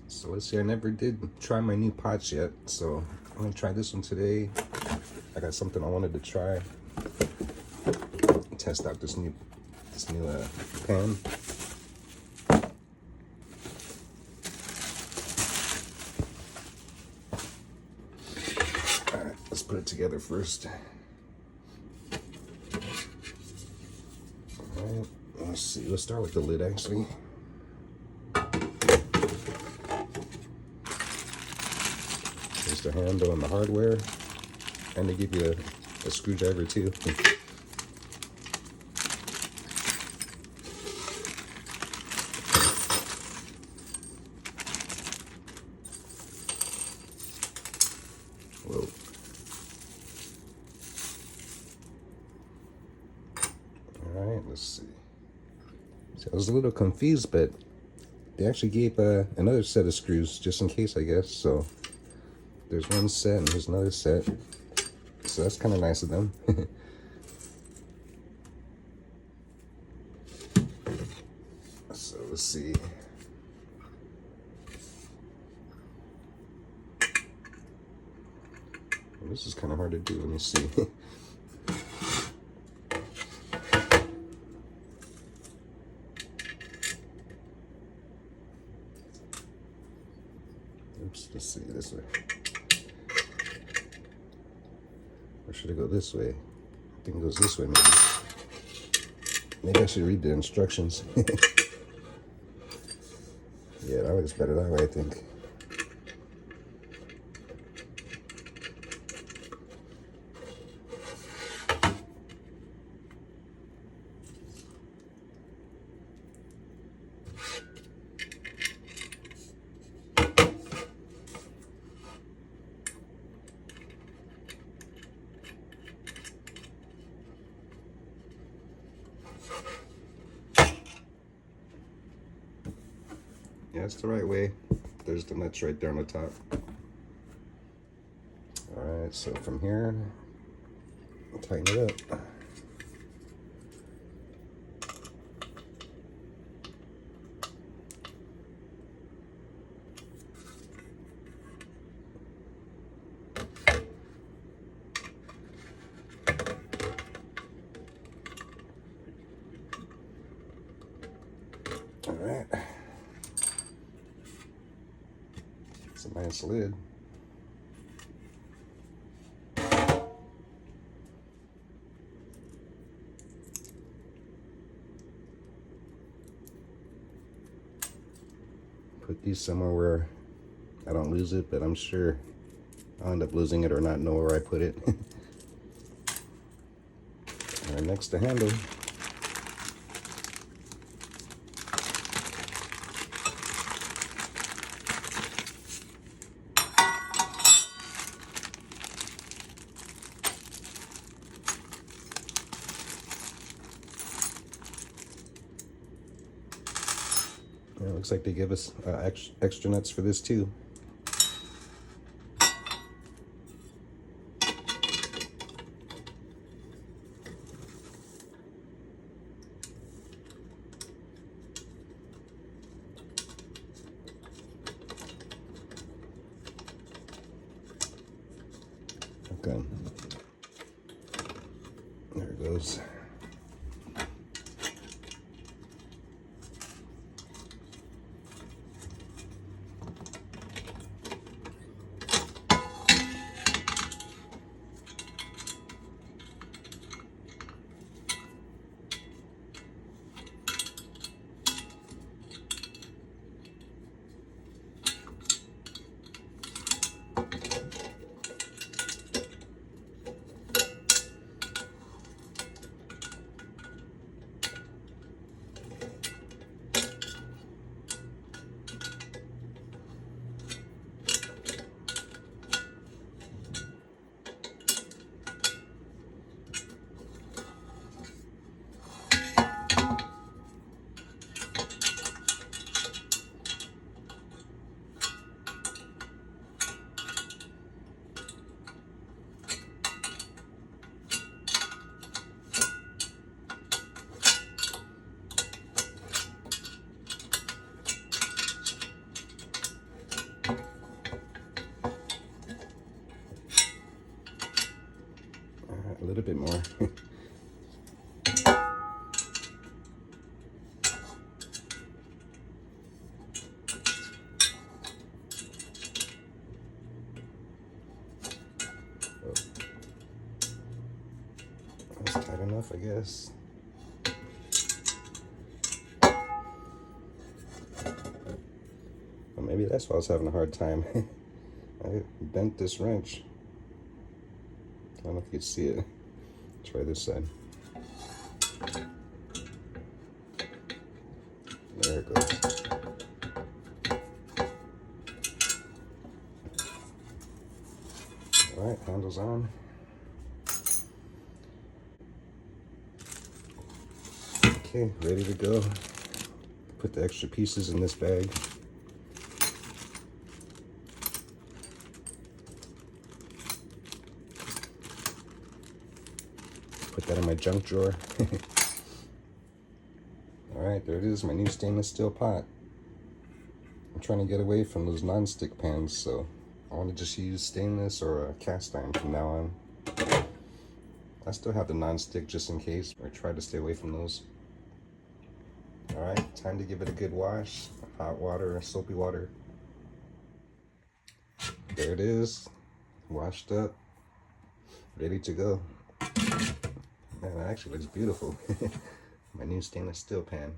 So let's see, I never did try my new pots yet, so I'm gonna try this one today. I got something I wanted to try. Test out this new pan. All right, let's put it together first. All right, let's see. Let's start with the lid actually. There's the handle and the hardware, and they give you a screwdriver too. Whoa. All right, let's see. So I was a little confused, but they actually gave another set of screws just in case, I guess. So there's one set and there's another set. So that's kind of nice of them. So let's see. Well, this is kind of hard to do. Let me see. Oops, let's see this way. Or should I go this way? I think it goes this way maybe. Maybe I should read the instructions. Yeah, that looks better that way, I think. Yeah, it's the right way. There's the nuts right there on the top. All right, so from here, I'll tighten it up. All right. It's a nice lid. Put these somewhere where I don't lose it, but I'm sure I'll end up losing it or not know where I put it. All right, next the handle. Yeah, it looks like they give us extra nuts for this too. Okay. There it goes. little bit more. Oh, that's tight enough, I guess. Well, maybe that's why I was having a hard time. I bent this wrench. I don't know if you can see it. Try this side. There it goes. All right, handles on. Okay, ready to go. Put the extra pieces in this bag. Put that in my junk drawer. Alright, there it is, my new stainless steel pot. I'm trying to get away from those non-stick pans, so I want to just use stainless or a cast iron from now on. I still have the non-stick just in case, or try to stay away from those. Alright, time to give it a good wash. Hot water, soapy water. There it is, washed up, ready to go. Man, that actually looks beautiful. My new stainless steel pan.